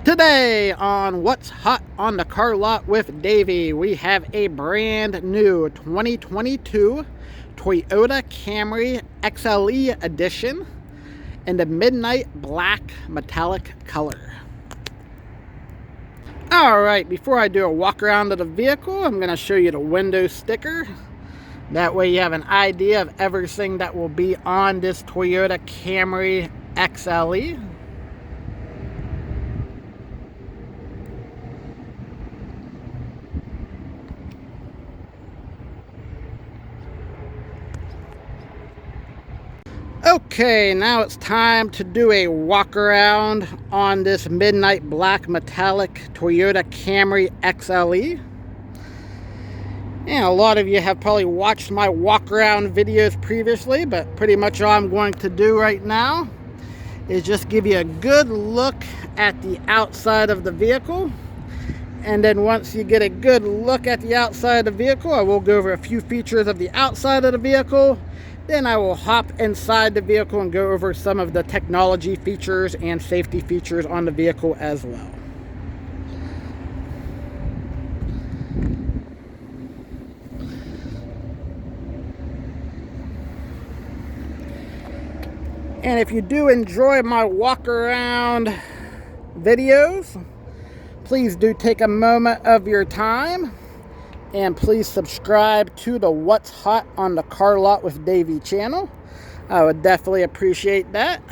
Today on What's Hot on the Car Lot with Davey, we have a brand new 2022 Toyota Camry XLE edition in the midnight black metallic color. Alright, before I do a walk around of the vehicle, I'm going to show you the window sticker. That way you have an idea of everything that will be on this Toyota Camry XLE. Okay, now it's time to do a walk around on this midnight black metallic Toyota Camry XLE. And a lot of you have probably watched my walk around videos previously, but pretty much all I'm going to do right now is just give you a good look at the outside of the vehicle. And then once you get a good look at the outside of the vehicle, I will go over a few features of the outside of the vehicle. Then I will hop inside the vehicle and go over some of the technology features and safety features on the vehicle as well. And if you do enjoy my walk around videos, please do take a moment of your time and please subscribe to the What's Hot on the Car Lot with Davey channel. I would definitely appreciate that.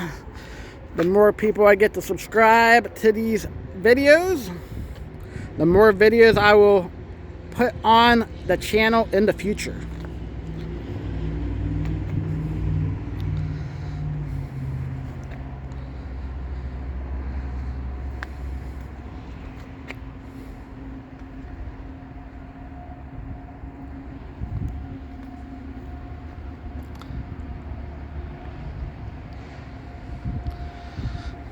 The more people I get to subscribe to these videos, the more videos I will put on the channel in the future.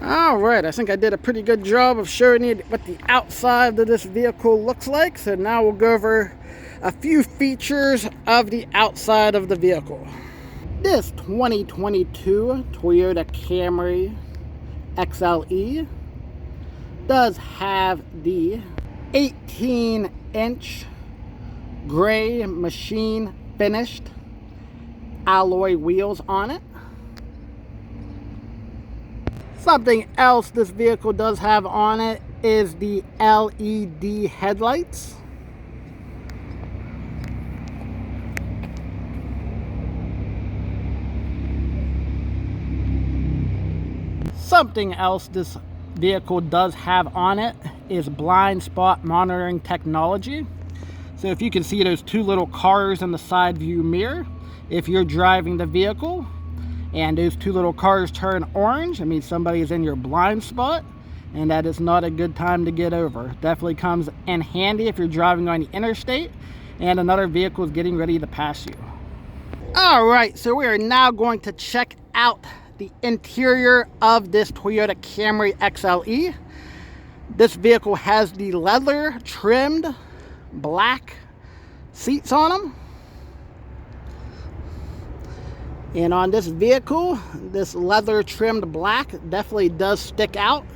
Alright, I think I did a pretty good job of showing you what the outside of this vehicle looks like. So now we'll go over a few features of the outside of the vehicle. This 2022 Toyota Camry XLE does have the 18-inch gray machine finished alloy wheels on it. Something else this vehicle does have on it is the LED headlights. Something else this vehicle does have on it is blind spot monitoring technology. So if you can see those two little cars in the side view mirror, if you're driving the vehicle and those two little cars turn orange, I mean somebody is in your blind spot, and that is not a good time to get over. Definitely comes in handy if you're driving on the interstate and another vehicle is getting ready to pass you. Alright, so we are now going to check out the interior of this Toyota Camry XLE. This vehicle has the leather trimmed black seats on them. And on this vehicle, this leather trimmed black definitely does stick out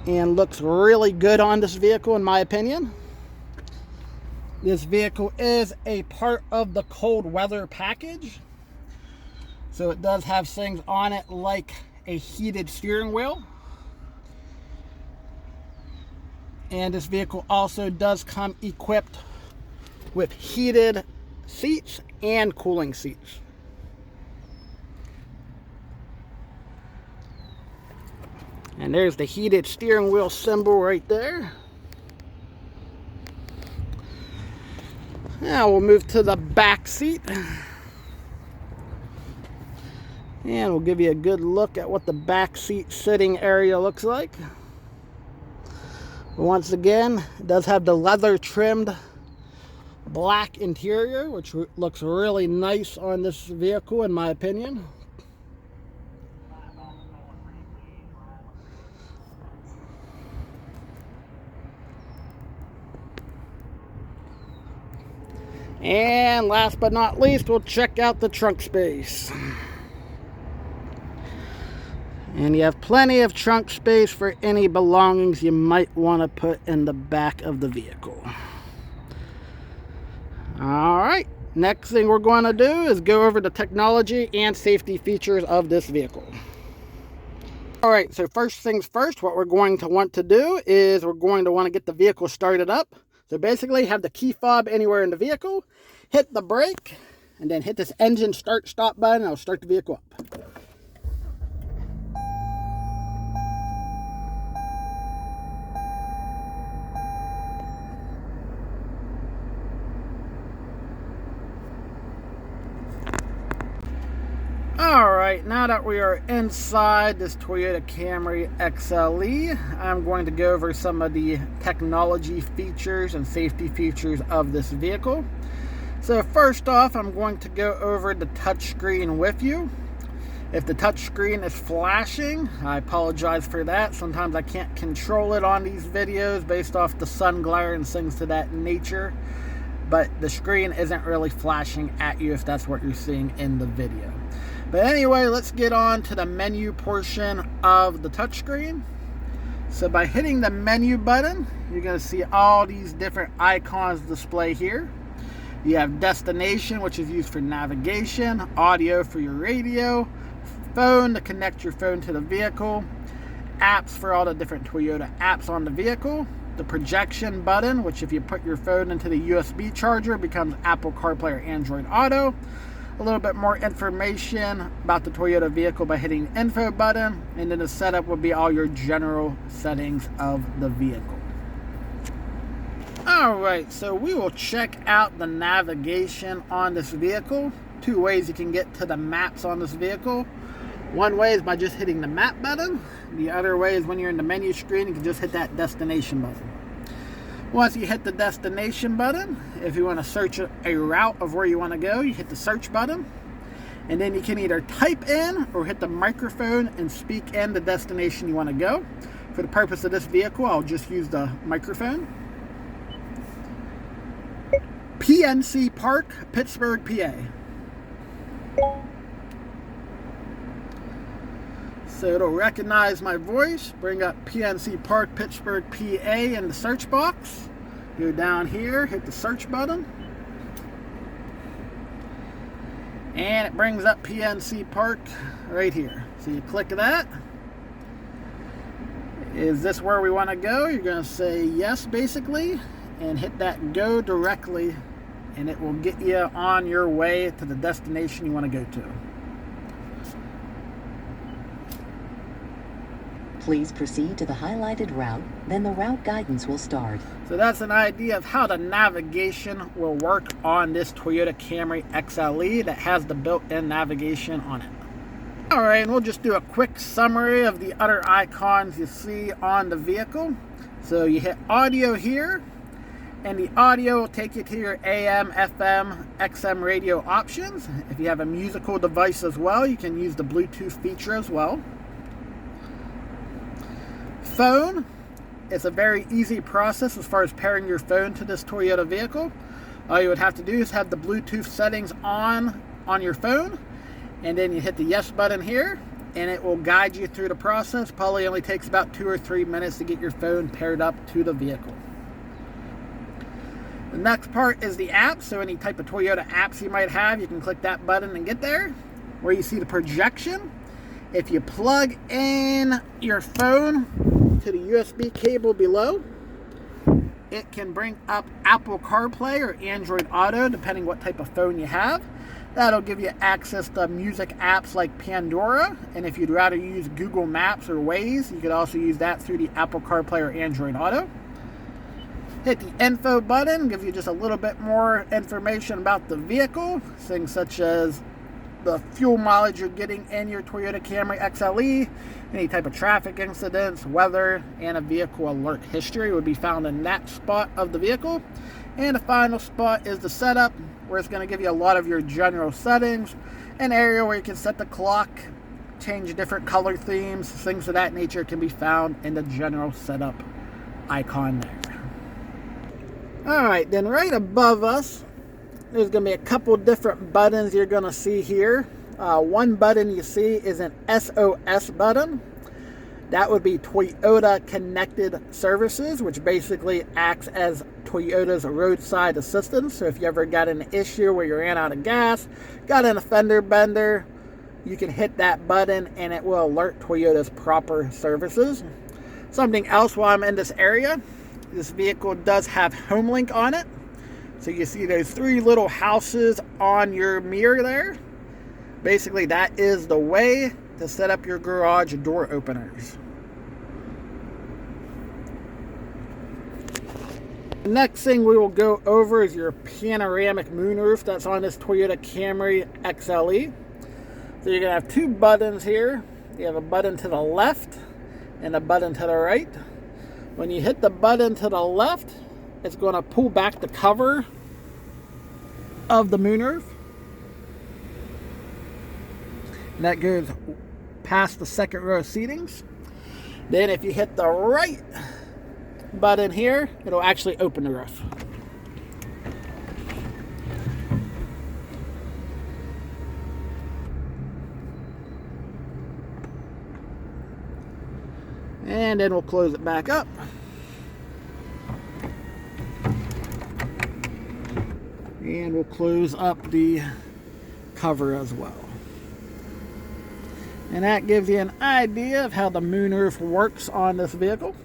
and looks really good on this vehicle in my opinion. This vehicle is a part of the cold weather package. So it does have things on it like a heated steering wheel. And this vehicle also does come equipped with heated seats and cooling seats. And there's the heated steering wheel symbol right there. Now we'll move to the back seat. And we'll give you a good look at what the back seat sitting area looks like. Once again, it does have the leather trimmed black interior, which looks really nice on this vehicle in my opinion. And last but not least, we'll check out the trunk space. And you have plenty of trunk space for any belongings you might want to put in the back of the vehicle. Alright, next thing we're going to do is go over the technology and safety features of this vehicle. Alright, so first things first, what we're going to want to do is we're going to want to get the vehicle started up. So basically have the key fob anywhere in the vehicle, hit the brake, and then hit this engine start-stop button, and it'll start the vehicle up. Alright, now that we are inside this Toyota Camry XLE, I'm going to go over some of the technology features and safety features of this vehicle. So first off, I'm going to go over the touchscreen with you. If the touchscreen is flashing, I apologize for that. Sometimes I can't control it on these videos based off the sun glare and things to that nature. But the screen isn't really flashing at you if that's what you're seeing in the video. But anyway, let's get on to the menu portion of the touchscreen. So by hitting the menu button, you're going to see all these different icons display here. You have destination, which is used for navigation, audio for your radio, phone to connect your phone to the vehicle, apps for all the different Toyota apps on the vehicle, the projection button, which if you put your phone into the USB charger becomes Apple CarPlay or Android Auto. A little bit more information about the Toyota vehicle by hitting the info button, and then the setup will be all your general settings of the vehicle. Alright, so we will check out the navigation on this vehicle. Two ways you can get to the maps on this vehicle. One way is by just hitting the map button. The other way is when you're in the menu screen, you can just hit that destination button. Once you hit the destination button, if you want to search a route of where you want to go, you hit the search button. And then you can either type in or hit the microphone and speak in the destination you want to go. For the purpose of this vehicle, I'll just use the microphone. PNC Park, Pittsburgh, PA. So it'll recognize my voice, bring up PNC Park, Pittsburgh, PA in the search box. Go down here, hit the search button. And it brings up PNC Park right here. So you click that. Is this where we want to go? You're going to say yes, basically, and hit that go directly, and it will get you on your way to the destination you want to go to. Please proceed to the highlighted route, then the route guidance will start. So that's an idea of how the navigation will work on this Toyota Camry XLE that has the built-in navigation on it. Alright, and we'll just do a quick summary of the other icons you see on the vehicle. So you hit audio here, and the audio will take you to your AM, FM, XM radio options. If you have a musical device as well, you can use the Bluetooth feature as well. Phone, it's a very easy process as far as pairing your phone to this Toyota vehicle. All you would have to do is have the Bluetooth settings on your phone, and then you hit the yes button here, and it will guide you through the process. Probably only takes about 2 or 3 minutes to get your phone paired up to the vehicle. The next part is the app. So any type of Toyota apps you might have, you can click that button and get there. Where you see the projection, if you plug in your phone to the USB cable below, it can bring up Apple CarPlay or Android Auto, depending what type of phone you have. That'll give you access to music apps like Pandora, and if you'd rather use Google Maps or Waze, you could also use that through the Apple CarPlay or Android Auto. Hit the info button, gives you just a little bit more information about the vehicle, things such as the fuel mileage you're getting in your Toyota Camry XLE, any type of traffic incidents, weather, and a vehicle alert history would be found in that spot of the vehicle. And the final spot is the setup, where it's going to give you a lot of your general settings, an area where you can set the clock, change different color themes, things of that nature can be found in the general setup icon there. Alright, then right above us, there's going to be a couple different buttons you're going to see here. One button you see is an SOS button. That would be Toyota Connected Services, which basically acts as Toyota's roadside assistance. So if you ever got an issue where you ran out of gas, got in a fender bender, you can hit that button and it will alert Toyota's proper services. Something else while I'm in this area, this vehicle does have HomeLink on it. So you see those 3 little houses on your mirror there. Basically, that is the way to set up your garage door openers. The next thing we will go over is your panoramic moonroof that's on this Toyota Camry XLE. So you're going to have 2 buttons here. You have a button to the left and a button to the right. When you hit the button to the left, it's going to pull back the cover of the moonroof. And that goes past the second row of seatings. Then if you hit the right button here, it'll actually open the roof. And then we'll close it back up. And we'll close up the cover as well. And that gives you an idea of how the moonroof works on this vehicle.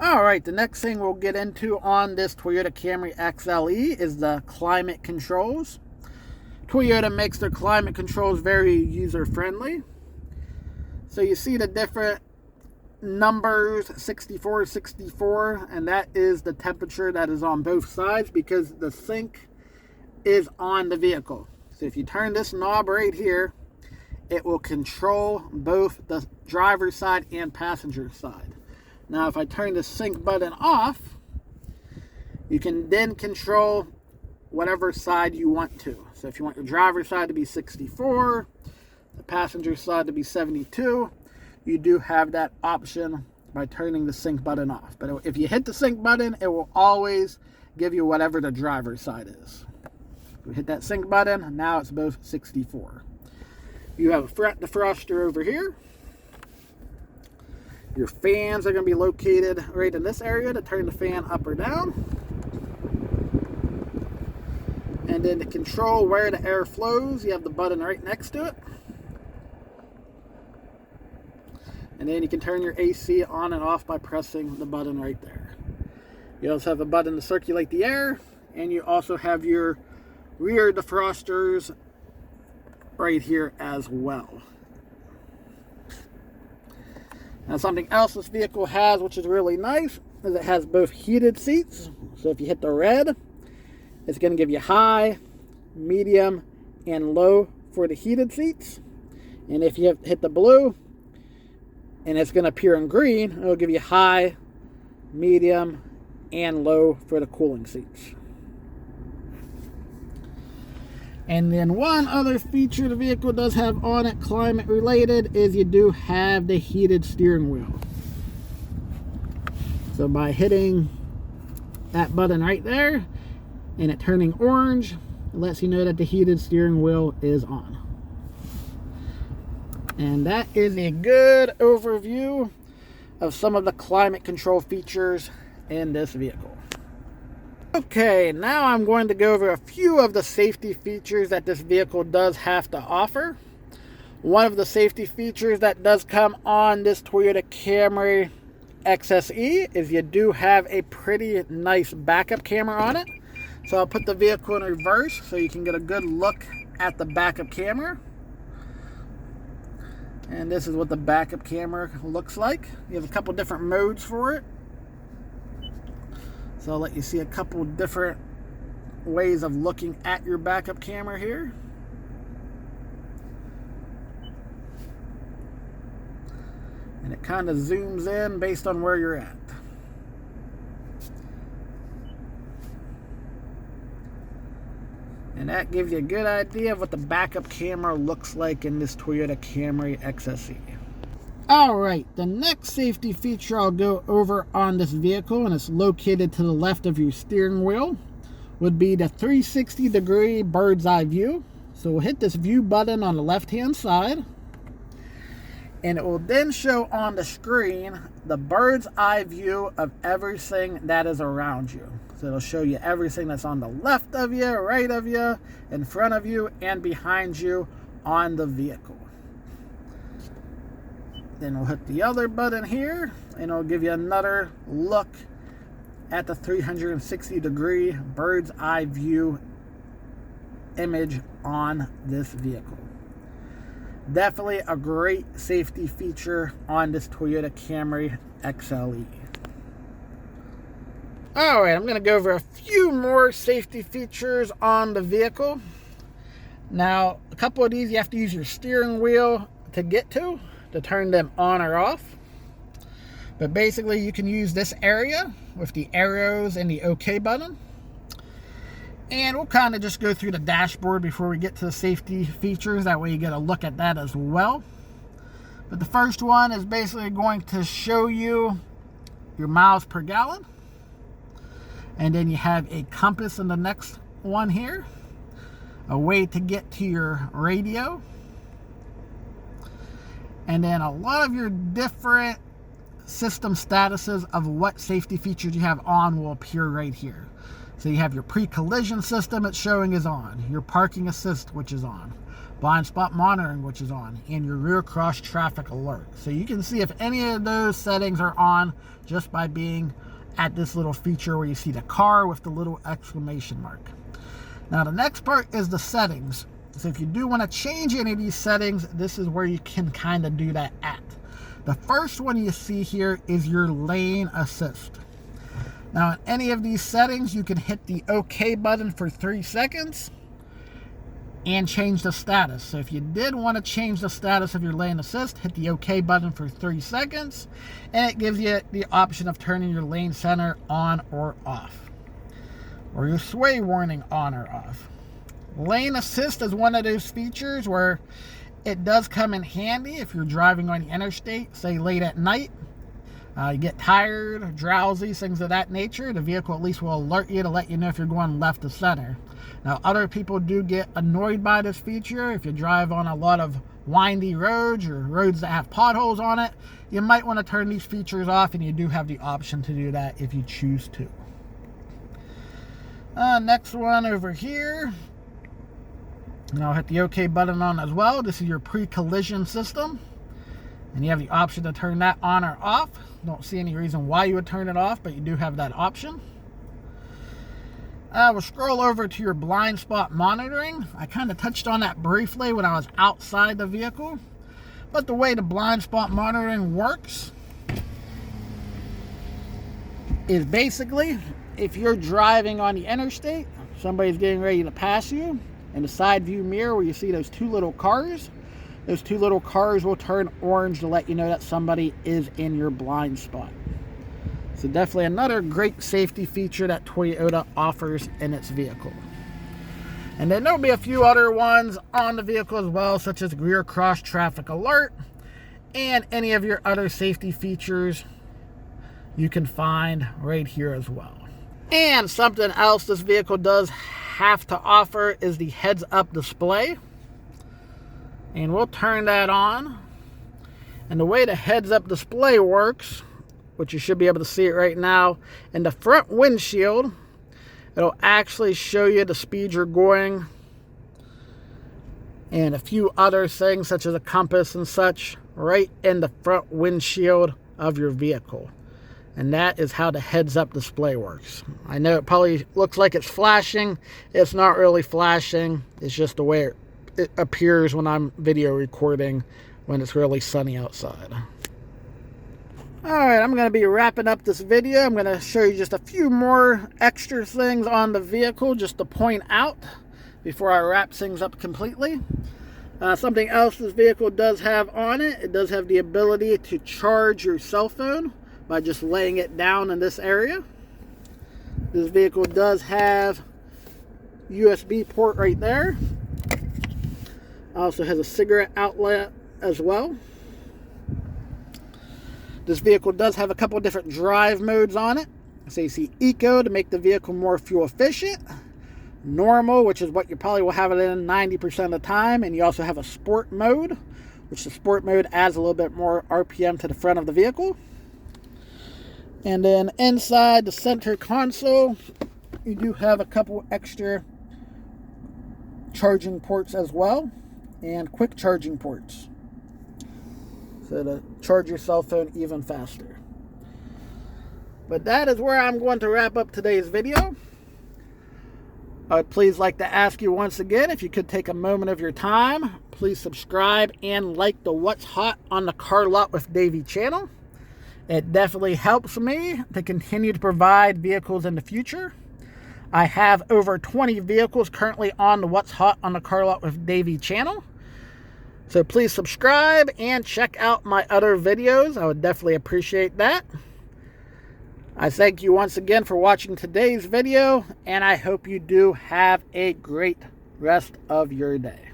Alright, the next thing we'll get into on this Toyota Camry XLE is the climate controls. Toyota makes their climate controls very user-friendly. So you see the different numbers, 64, 64, and that is the temperature that is on both sides because the sink is on the vehicle. So if you turn this knob right here, it will control both the driver's side and passenger side. Now if I turn the sink button off, you can then control whatever side you want to. So if you want your driver's side to be 64, the passenger side to be 72, you do have that option by turning the sync button off. But if you hit the sync button, it will always give you whatever the driver's side is. If you hit that sync button, now it's both 64. You have a front defroster over here. Your fans are going to be located right in this area to turn the fan up or down. And then to control where the air flows, you have the button right next to it. And then you can turn your AC on and off by pressing the button right there. You also have a button to circulate the air, and you also have your rear defrosters right here as well. Now something else this vehicle has, which is really nice, is it has both heated seats. So if you hit the red, it's going to give you high, medium, and low for the heated seats. And if you hit the blue, and it's going to appear in green, it'll give you high, medium, and low for the cooling seats. And then one other feature the vehicle does have on it, climate related, is you do have the heated steering wheel. So by hitting that button right there, and it turning orange, it lets you know that the heated steering wheel is on. And that is a good overview of some of the climate control features in this vehicle. Okay, now I'm going to go over a few of the safety features that this vehicle does have to offer. One of the safety features that does come on this Toyota Camry XLE is you do have a pretty nice backup camera on it. So I'll put the vehicle in reverse so you can get a good look at the backup camera. And this is what the backup camera looks like. You have a couple different modes for it. So I'll let you see a couple different ways of looking at your backup camera here. And it kind of zooms in based on where you're at. And that gives you a good idea of what the backup camera looks like in this Toyota Camry XLE. Alright, the next safety feature I'll go over on this vehicle, and it's located to the left of your steering wheel, would be the 360-degree bird's eye view. So we'll hit this view button on the left-hand side, and it will then show on the screen the bird's eye view of everything that is around you. So it'll show you everything that's on the left of you, right of you, in front of you, and behind you on the vehicle. Then we'll hit the other button here, and it'll give you another look at the 360-degree bird's eye view image on this vehicle. Definitely a great safety feature on this Toyota Camry XLE. Alright, I'm going to go over a few more safety features on the vehicle. Now, a couple of these you have to use your steering wheel to get to turn them on or off. But basically you can use this area with the arrows and the OK button. And we'll kind of just go through the dashboard before we get to the safety features. That way you get a look at that as well. But the first one is basically going to show you your miles per gallon. And then you have a compass in the next one here. A way to get to your radio. And then a lot of your different system statuses of what safety features you have on will appear right here. So you have your pre-collision system, it's showing is on. Your parking assist, which is on. Blind spot monitoring, which is on. And your rear cross traffic alert. So you can see if any of those settings are on just by being at this little feature where you see the car with the little exclamation mark. Now the next part is the settings. So if you do want to change any of these settings, this is where you can kind of do that at. The first one you see here is your lane assist. Now in any of these settings, you can hit the OK button for 3 seconds and change the status. So if you did want to change the status of your lane assist, hit the OK button for 3 seconds, and it gives you the option of turning your lane center on or off, or your sway warning on or off. Lane assist is one of those features where it does come in handy if you're driving on the interstate, say late at night. You get tired, drowsy, things of that nature. The vehicle at least will alert you to let you know if you're going left to center. Now, other people do get annoyed by this feature. If you drive on a lot of windy roads or roads that have potholes on it, you might want to turn these features off, and you do have the option to do that if you choose to. Next one over here. And I'll hit the OK button on as well. This is your pre-collision system. And you have the option to turn that on or off. Don't see any reason why you would turn it off, but you do have that option. We'll scroll over to your blind spot monitoring. I kind of touched on that briefly when I was outside the vehicle. But the way the blind spot monitoring works is basically if you're driving on the interstate, somebody's getting ready to pass you, in the side view mirror where you see those two little cars will turn orange to let you know that somebody is in your blind spot. So definitely another great safety feature that Toyota offers in its vehicle. And then there'll be a few other ones on the vehicle as well, such as rear cross traffic alert and any of your other safety features you can find right here as well. And something else this vehicle does have to offer is the heads-up display. And we'll turn that on. And the way the heads-up display works, which you should be able to see it right now, in the front windshield, it'll actually show you the speed you're going and a few other things such as a compass and such right in the front windshield of your vehicle. And that is how the heads-up display works. I know it probably looks like it's flashing. It's not really flashing. It's just the way it appears when I'm video recording when it's really sunny outside. Alright, I'm going to be wrapping up this video. I'm going to show you just a few more extra things on the vehicle just to point out before I wrap things up completely. Something else this vehicle does have on it, it does have the ability to charge your cell phone by just laying it down in this area. This vehicle does have USB port right there. Also has a cigarette outlet as well. This vehicle does have a couple different drive modes on it. So you see Eco to make the vehicle more fuel efficient. normal, which is what you probably will have it in 90% of the time, and you also have a sport mode, which the sport mode adds a little bit more RPM to the front of the vehicle. And then inside the center console, you do have a couple extra charging ports as well, and quick charging ports, so to charge your cell phone even faster. But that is where I'm going to wrap up today's video. I'd please like to ask you once again, if you could take a moment of your time, please subscribe and like the What's Hot on the Car Lot with Davey channel. It definitely helps me to continue to provide vehicles in the future. I have over 20 vehicles currently on the What's Hot on the Car Lot with Davey channel. So please subscribe and check out my other videos. I would definitely appreciate that. I thank you once again for watching today's video, and I hope you do have a great rest of your day.